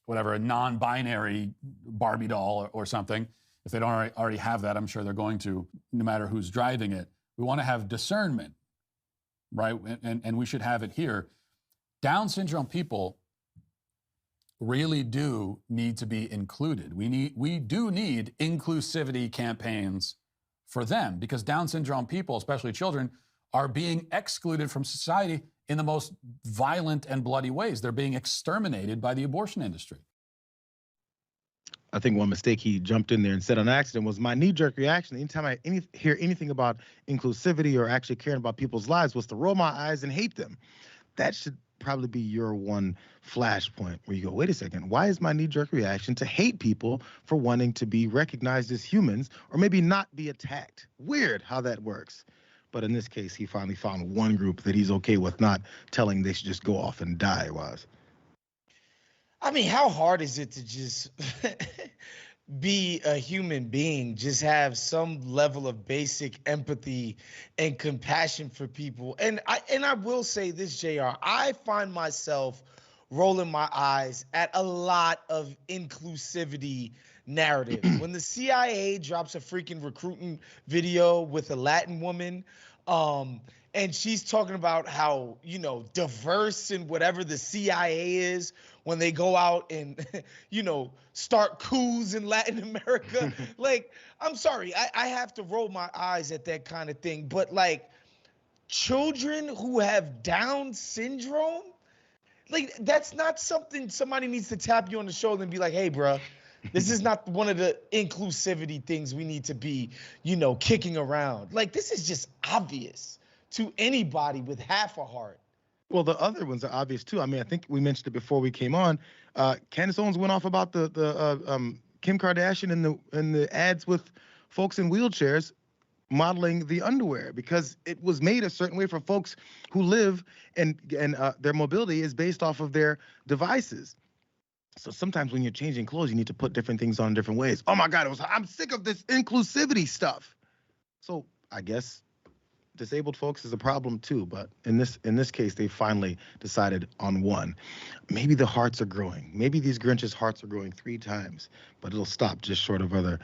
whatever, a non-binary Barbie doll or something. If they don't already have that, I'm sure they're going to, no matter who's driving it. We want to have discernment, right? And we should have it here. Down syndrome people really do need to be included. We do need inclusivity campaigns for them, because Down syndrome people, especially children, are being excluded from society in the most violent and bloody ways. They're being exterminated by the abortion industry. I think one mistake he jumped in there and said on accident was my knee-jerk reaction anytime I hear anything about inclusivity or actually caring about people's lives was to roll my eyes and hate them. That should probably be your one flashpoint where you go, wait a second, why is my knee-jerk reaction to hate people for wanting to be recognized as humans or maybe not be attacked? Weird how that works. But in this case, he finally found one group that he's okay with not telling they should just go off and die, Waz. I mean, how hard is it to just be a human being, just have some level of basic empathy and compassion for people? And I will say this, JR, I find myself rolling my eyes at a lot of inclusivity narrative. When the CIA drops a freaking recruiting video with a Latin woman, and she's talking about how, diverse and whatever the CIA is when they go out and, start coups in Latin America. Like, I'm sorry, I have to roll my eyes at that kind of thing. But like, children who have Down syndrome, like, that's not something somebody needs to tap you on the shoulder and be like, hey, bruh, this is not one of the inclusivity things we need to be, kicking around. Like, this is just obvious to anybody with half a heart. Well, the other ones are obvious too. I mean, I think we mentioned it before we came on. Candace Owens went off about the Kim Kardashian and the ads with folks in wheelchairs modeling the underwear, because it was made a certain way for folks who live and their mobility is based off of their devices. So sometimes when you're changing clothes, you need to put different things on different ways. Oh my God, I'm sick of this inclusivity stuff. So I guess disabled folks is a problem too, but in this case, they finally decided on one. Maybe the hearts are growing. Maybe these Grinch's hearts are growing 3 times, but it'll stop just short of other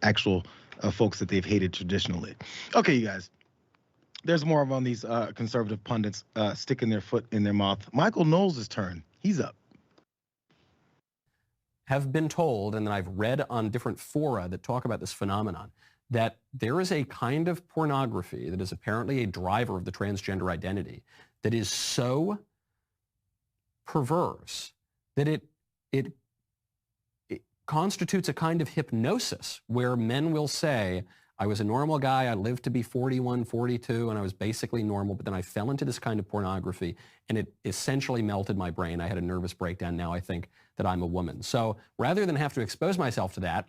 actual folks that they've hated traditionally. Okay, you guys. There's more on these conservative pundits sticking their foot in their mouth. Michael Knowles' turn. He's up. Have been told, and then I've read on different fora that talk about this phenomenon, that there is a kind of pornography that is apparently a driver of the transgender identity that is so perverse that it constitutes a kind of hypnosis where men will say, I was a normal guy, I lived to be 41, 42, and I was basically normal, but then I fell into this kind of pornography, and it essentially melted my brain. I had a nervous breakdown. Now I think that I'm a woman. So rather than have to expose myself to that,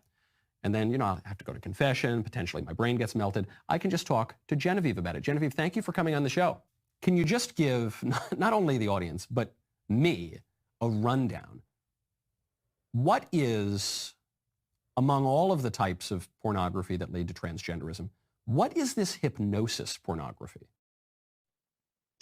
and then, you know, I'll have to go to confession, potentially my brain gets melted, I can just talk to Genevieve about it. Genevieve, thank you for coming on the show. Can you just give not only the audience, but me a rundown? What is, among all of the types of pornography that lead to transgenderism, what is this hypnosis pornography?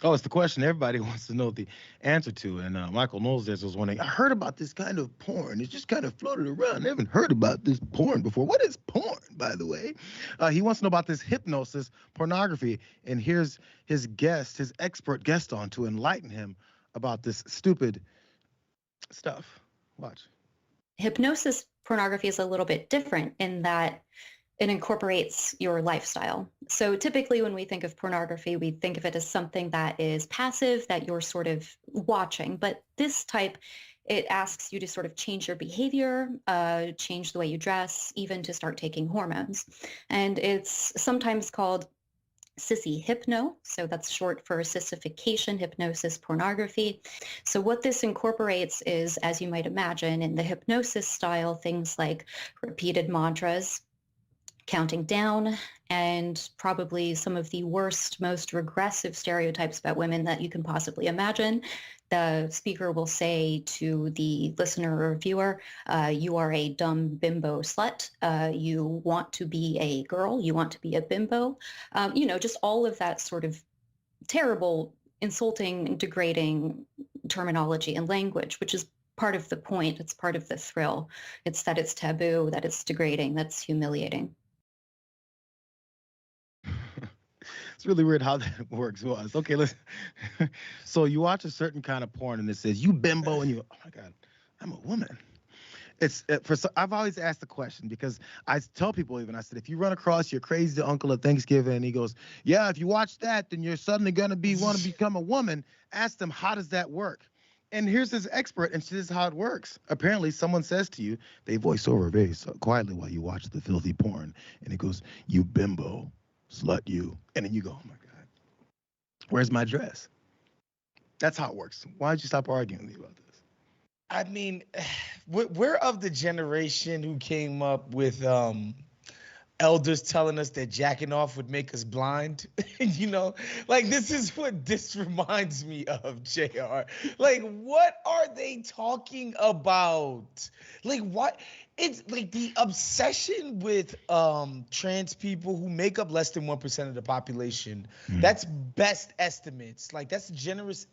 Oh, it's the question everybody wants to know the answer to. And Michael Knowles was wondering, I heard about this kind of porn. It just kind of floated around. I haven't heard about this porn before. What is porn, by the way? He wants to know about this hypnosis pornography. And here's his guest, his expert guest on to enlighten him about this stupid stuff. Watch. Hypnosis pornography is a little bit different in that it incorporates your lifestyle. So typically when we think of pornography, we think of it as something that is passive, that you're sort of watching. But this type, it asks you to sort of change your behavior, change the way you dress, even to start taking hormones. And it's sometimes called sissy hypno, so that's short for sissification, hypnosis, pornography. So what this incorporates is, as you might imagine, in the hypnosis style, things like repeated mantras, counting down, and probably some of the worst, most regressive stereotypes about women that you can possibly imagine. The speaker will say to the listener or viewer, you are a dumb bimbo slut. You want to be a girl. You want to be a bimbo. You know, just all of that sort of terrible, insulting, degrading terminology and language, which is part of the point. It's part of the thrill. It's that it's taboo, that it's degrading, that's humiliating. It's really weird how that works. Okay, listen. So you watch a certain kind of porn and it says, you bimbo, and you, oh my God, I'm a woman. I've always asked the question because I tell people even, I said, if you run across your crazy uncle at Thanksgiving and he goes, yeah, if you watch that, then you're suddenly going to want to become a woman. Ask them, how does that work? And here's this expert, and this is how it works. Apparently, someone says to you, they voice over very quietly while you watch the filthy porn, and it goes, you bimbo, slut you. And then you go, oh my God, where's my dress? That's how it works. Why don't you stop arguing with me about this? I mean, we're of the generation who came up with elders telling us that jacking off would make us blind. You know, like this is what this reminds me of, JR. Like, what are they talking about? Like, what? It's like the obsession with trans people who make up less than 1% of the population. That's best estimates. Like, that's generous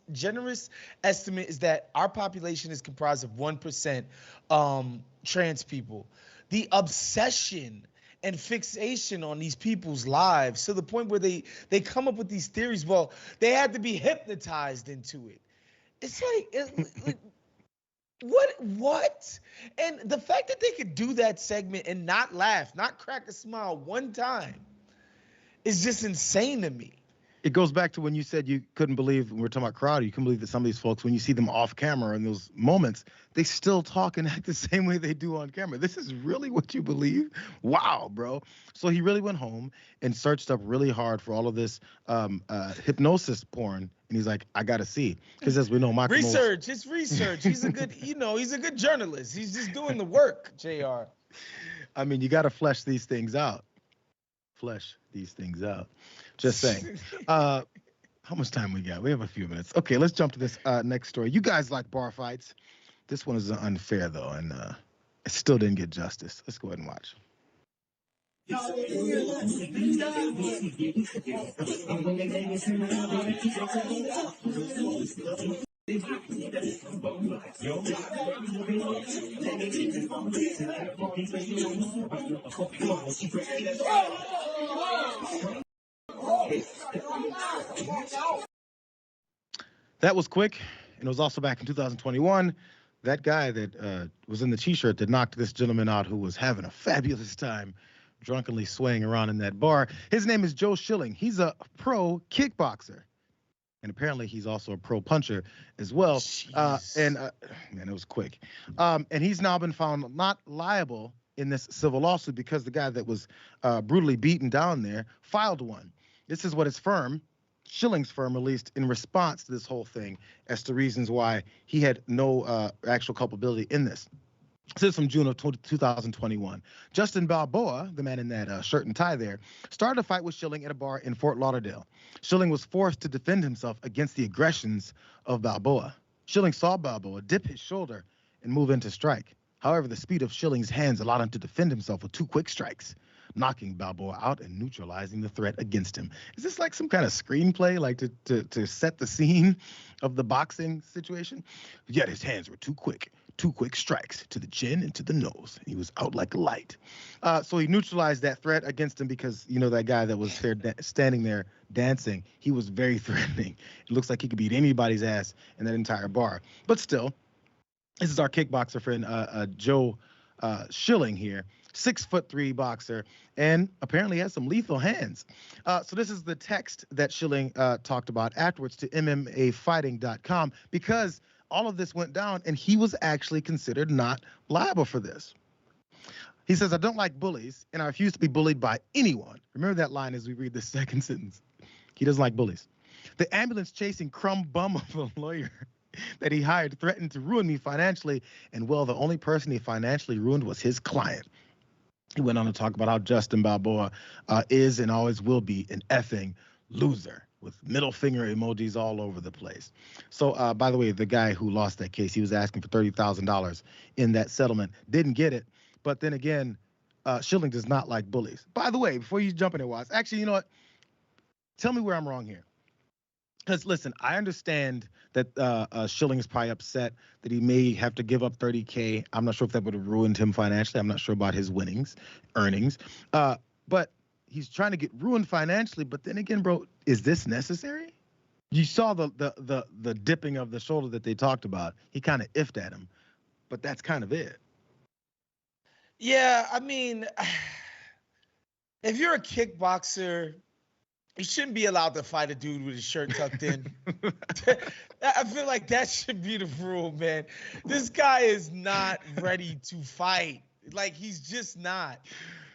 estimate is that our population is comprised of 1% trans people. The obsession and fixation on these people's lives to the point where they come up with these theories. Well, they had to be hypnotized into it. It's like what? And the fact that they could do that segment and not laugh, not crack a smile one time is just insane to me. It goes back to when you said you couldn't believe, when we're talking about crowd, you couldn't believe that some of these folks, when you see them off camera in those moments, they still talk and act the same way they do on camera. This is really what you believe? Wow, bro. So he really went home and searched up really hard for all of this hypnosis porn. And he's like, I got to see. Because as we know, Michael Research, it's research. He's a good, he's a good journalist. He's just doing the work, JR. I mean, you got to flesh these things out. Just saying. How much time we got? We have a few minutes. Okay, let's jump to this next story. You guys like bar fights. This one is unfair, though, and it still didn't get justice. Let's go ahead and watch. That was quick, and it was also back in 2021. That guy that was in the T-shirt that knocked this gentleman out who was having a fabulous time drunkenly swaying around in that bar. His name is Joe Schilling. He's a pro kickboxer. And apparently he's also a pro puncher as well. Man, it was quick. And he's now been found not liable in this civil lawsuit because the guy that was brutally beaten down there filed one. This is what his firm, Schilling's firm, released in response to this whole thing as to reasons why he had no actual culpability in this. This is from June of 2021. Justin Balboa, the man in that shirt and tie there, started a fight with Schilling at a bar in Fort Lauderdale. Schilling was forced to defend himself against the aggressions of Balboa. Schilling saw Balboa dip his shoulder and move in to strike. However, the speed of Schilling's hands allowed him to defend himself with 2 quick strikes, knocking Balboa out and neutralizing the threat against him. Is this like some kind of screenplay, like to set the scene of the boxing situation? Yet his hands were too quick. 2 quick strikes to the chin and to the nose. He was out like a light. So he neutralized that threat against him because, you know, that guy that was there standing there dancing, he was very threatening. It looks like he could beat anybody's ass in that entire bar. But still, this is our kickboxer friend, Joe Schilling here. 6'3" boxer, and apparently has some lethal hands. So this is the text that Schilling talked about afterwards to MMAfighting.com because all of this went down and he was actually considered not liable for this. He says, I don't like bullies and I refuse to be bullied by anyone. Remember that line as we read the second sentence. He doesn't like bullies. The ambulance chasing crumb bum of a lawyer that he hired threatened to ruin me financially, and well, the only person he financially ruined was his client. He went on to talk about how Justin Balboa is and always will be an effing loser, with middle finger emojis all over the place. So, by the way, the guy who lost that case, he was asking for $30,000 in that settlement. Didn't get it. But then again, Schilling does not like bullies. By the way, before you jump in there, Waz, actually, you know what? Tell me where I'm wrong here. Because, listen, I understand that Schilling is probably upset that he may have to give up $30K. I'm not sure if that would have ruined him financially. I'm not sure about his earnings. But he's trying to get ruined financially. But then again, bro, is this necessary? You saw the dipping of the shoulder that they talked about. He kind of iffed at him. But that's kind of it. Yeah, I mean, if you're a kickboxer, you shouldn't be allowed to fight a dude with his shirt tucked in. I feel like that should be the rule, man. This guy is not ready to fight. Like, he's just not.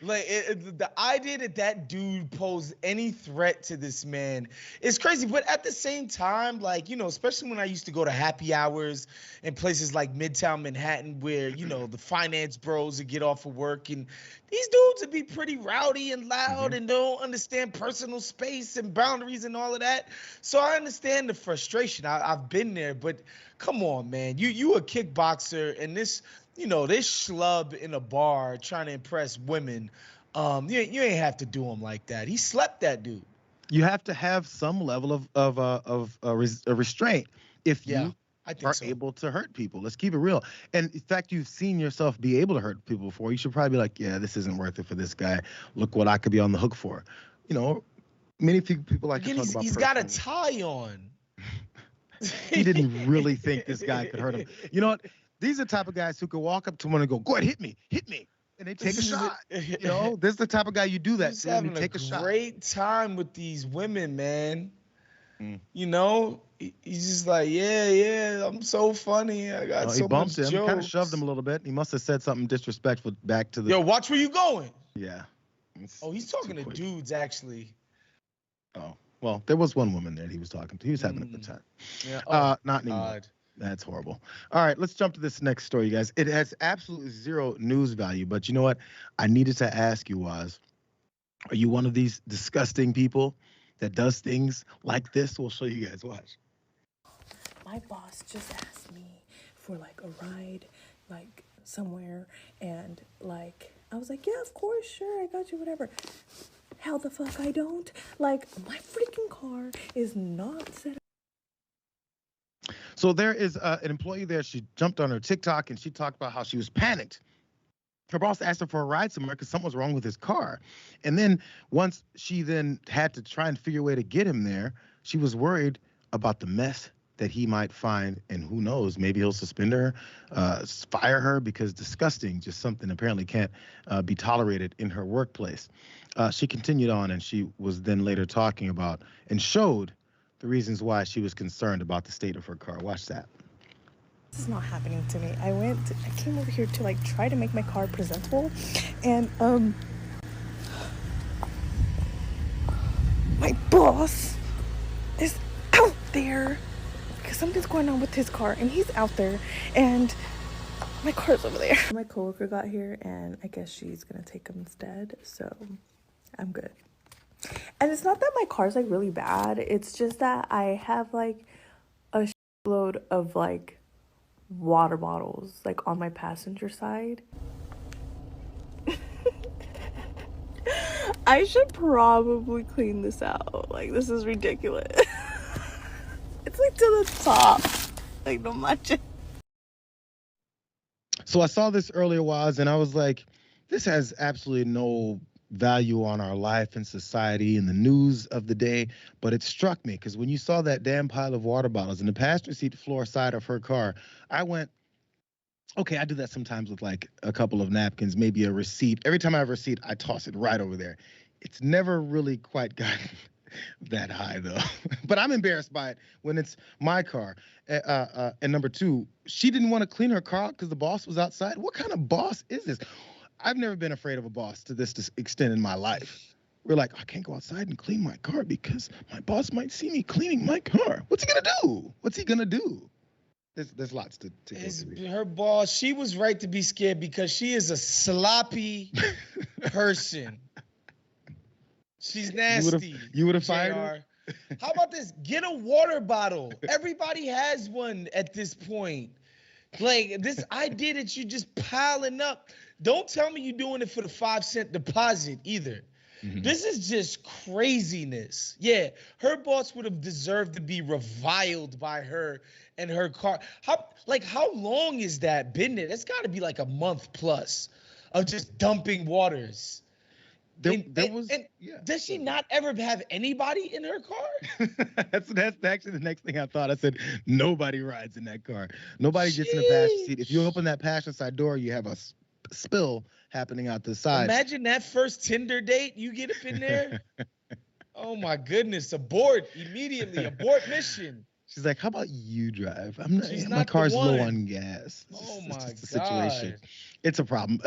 Like, the idea that dude posed any threat to this man is crazy. But at the same time, like, you know, especially when I used to go to happy hours in places like Midtown Manhattan where, you know, the finance bros would get off of work and these dudes would be pretty rowdy and loud and don't understand personal space and boundaries and all of that. So I understand the frustration. I've been there, but come on, man. You a kickboxer and this, you know, this schlub in a bar trying to impress women, you ain't have to do him like that. He slept that dude. You have to have some level of restraint if you are able to hurt people. Let's keep it real. And in fact, you've seen yourself be able to hurt people before. You should probably be like, yeah, this isn't worth it for this guy. Look what I could be on the hook for. You know, many people like to talk about. He's got a tie on. He didn't really think this guy could hurt him. You know what? These are the type of guys who could walk up to one and go, go ahead, hit me. And they take a shot. You know, this is the type of guy you do that. He's having a great time with these women, man. You know, he's just like, yeah, I'm so funny. I got so much jokes. He kind of shoved him a little bit. He must have said something disrespectful back to the. Yo, watch where you going. Yeah. He's talking to dudes, actually. Oh, well, there was one woman there that he was talking to. He was having a good time. Yeah. Not anymore. God. That's horrible. All right, let's jump to this next story, you guys. It has absolutely zero news value, but you know what? I needed to ask you, Waz, are you one of these disgusting people that does things like this? We'll show you guys. Watch. My boss just asked me for like a ride, like somewhere, and like I was like, yeah, of course, sure, I got you, whatever. Hell the fuck I don't. Like, my freaking car is not set up. So there is an employee there. She jumped on her TikTok and she talked about how she was panicked. Her boss asked her for a ride somewhere because something was wrong with his car. And then once she then had to try and figure a way to get him there, she was worried about the mess that he might find, and who knows, maybe he'll suspend her, fire her, because disgusting, just something apparently can't be tolerated in her workplace. She continued on, and she was then later talking about and showed the reasons why she was concerned about the state of her car. Watch that. This is not happening to me. I came over here to like try to make my car presentable, and my boss is out there because something's going on with his car, and he's out there, and my car's over there. My coworker got here, and I guess she's gonna take him instead, so I'm good. And it's not that my car's like really bad, it's just that I have like a load of like water bottles like on my passenger side. I should probably clean this out. Like, this is ridiculous. It's like to the top. Like, no much. So I saw this earlier, Waz, and I was like, this has absolutely no value on our life and society and the news of the day. But it struck me because when you saw that damn pile of water bottles in the passenger seat floor side of her car, I went, okay, I do that sometimes with like a couple of napkins, maybe a receipt. Every time I have a receipt, I toss it right over there. It's never really quite gotten that high though. But I'm embarrassed by it when it's my car. And number two, she didn't want to clean her car because the boss was outside. What kind of boss is this? I've never been afraid of a boss to this extent in my life. We're like, I can't go outside and clean my car because my boss might see me cleaning my car. What's he gonna do? What's he gonna do? There's lots to go through. Her boss, she was right to be scared because she is a sloppy person. She's nasty. You would have fired her? How about this? Get a water bottle. Everybody has one at this point. Like, this idea that you're just piling up. Don't tell me you're doing it for the 5-cent deposit either. Mm-hmm. This is just craziness. Yeah, her boss would have deserved to be reviled by her and her car. How long is that been there? That's got to be like a month plus of just dumping waters. Does she not ever have anybody in her car? That's actually the next thing I thought. I said, nobody rides in that car. Nobody gets in the passenger seat. If you open that passenger side door, you have a spill happening out the side. Imagine that first Tinder date. You get up in there. Oh my goodness. Abort immediately. Abort mission. She's like, how about you drive? My car's low on gas. Oh my God. Situation. It's a problem.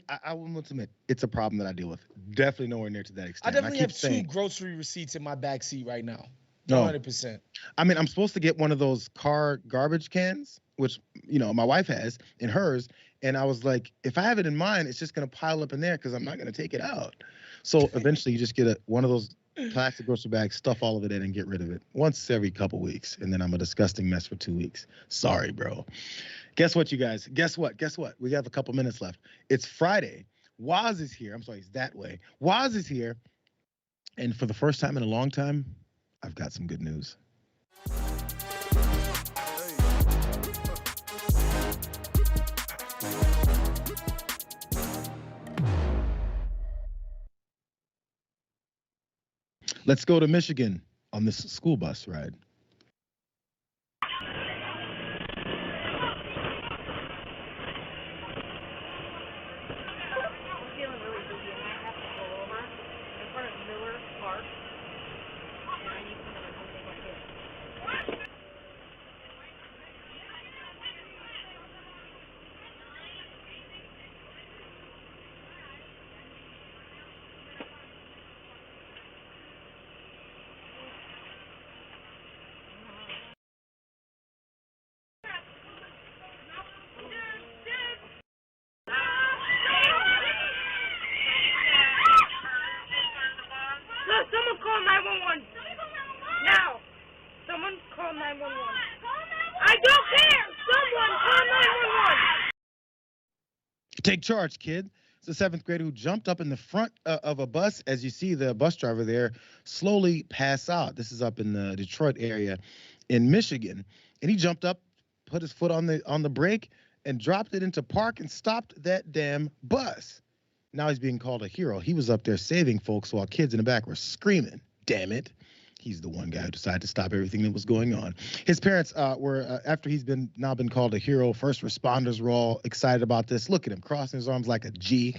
I will admit, it's a problem that I deal with. Definitely nowhere near to that extent. I definitely have 2 grocery receipts in my backseat right now. 100%. I mean, I'm supposed to get one of those car garbage cans, which, my wife has in hers. And I was like, if I have it in mine, it's just going to pile up in there because I'm not going to take it out. So eventually you just get one of those plastic grocery bags, stuff all of it in and get rid of it once every couple weeks. And then I'm a disgusting mess for 2 weeks. Sorry, bro. Guess what, you guys? Guess what? We have a couple minutes left. It's Friday. Waz is here. I'm sorry, it's that way. Waz is here. And for the first time in a long time, I've got some good news. Let's go to Michigan on this school bus ride. Take charge, kid. It's a 7th grader who jumped up in the front of a bus. As you see the bus driver there slowly pass out. This is up in the Detroit area in Michigan. And he jumped up, put his foot on the brake, and dropped it into park and stopped that damn bus. Now he's being called a hero. He was up there saving folks while kids in the back were screaming. Damn it. He's the one guy who decided to stop everything that was going on. His parents were, after he's now been called a hero, first responders were all excited about this. Look at him crossing his arms like a G.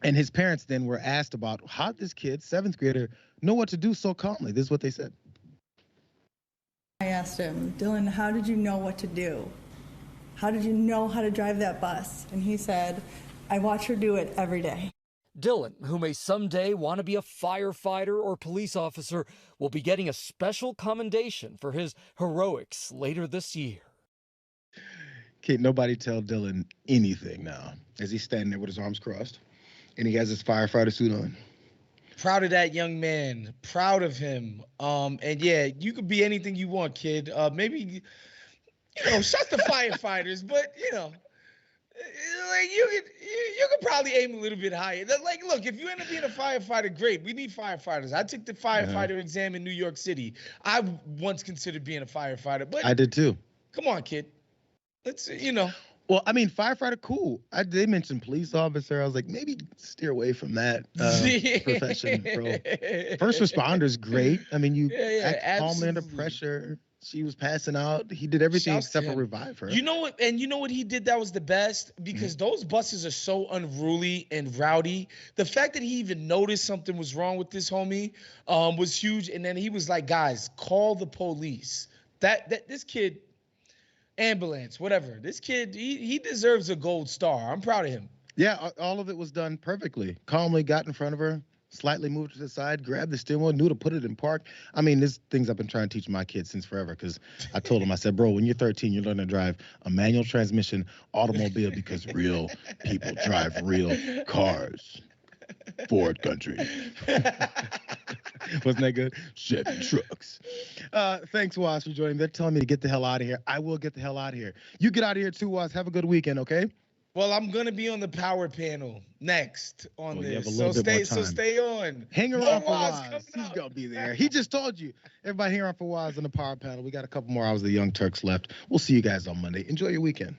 And his parents then were asked about how did this kid, 7th grader, know what to do so calmly. This is what they said. I asked him, Dylan, how did you know what to do? How did you know how to drive that bus? And he said, I watch her do it every day. Dylan, who may someday want to be a firefighter or police officer, will be getting a special commendation for his heroics later this year. Can't nobody tell Dylan anything now as he's standing there with his arms crossed and he has his firefighter suit on. Proud of that young man. Proud of him. And yeah, you could be anything you want, kid. Maybe, shut the firefighters, but like you could probably aim a little bit higher. Like, look, if you end up being a firefighter, great. We need firefighters. I took the firefighter exam in New York City. I once considered being a firefighter, but I did too. Come on, kid. Let's, Well, I mean, firefighter, cool. They mentioned police officer. I was like, maybe steer away from that profession, bro. First responders, great. I mean, you act calmly under pressure. She was passing out. He did everything except for revive her. You know what? And you know what he did that was the best? Because those buses are so unruly and rowdy. The fact that he even noticed something was wrong with this homie was huge. And then he was like, guys, call the police. This kid, ambulance, whatever. This kid, he deserves a gold star. I'm proud of him. Yeah, all of it was done perfectly. Calmly got in front of her, slightly moved to the side, grabbed the steering wheel, knew to put it in park. I mean, there's things I've been trying to teach my kids since forever because I told them, I said, bro, when you're 13, you're learning to drive a manual transmission automobile because real people drive real cars. Ford country. Wasn't that good? Chevy trucks. Thanks, Waz, for joining me. They're telling me to get the hell out of here. I will get the hell out of here. You get out of here too, Waz. Have a good weekend, okay? Well, I'm going to be on the power panel next on this. So stay on. Hang around for Waz. He's going to be there. He just told you. Everybody hang around for Waz on the power panel. We got a couple more hours of the Young Turks left. We'll see you guys on Monday. Enjoy your weekend.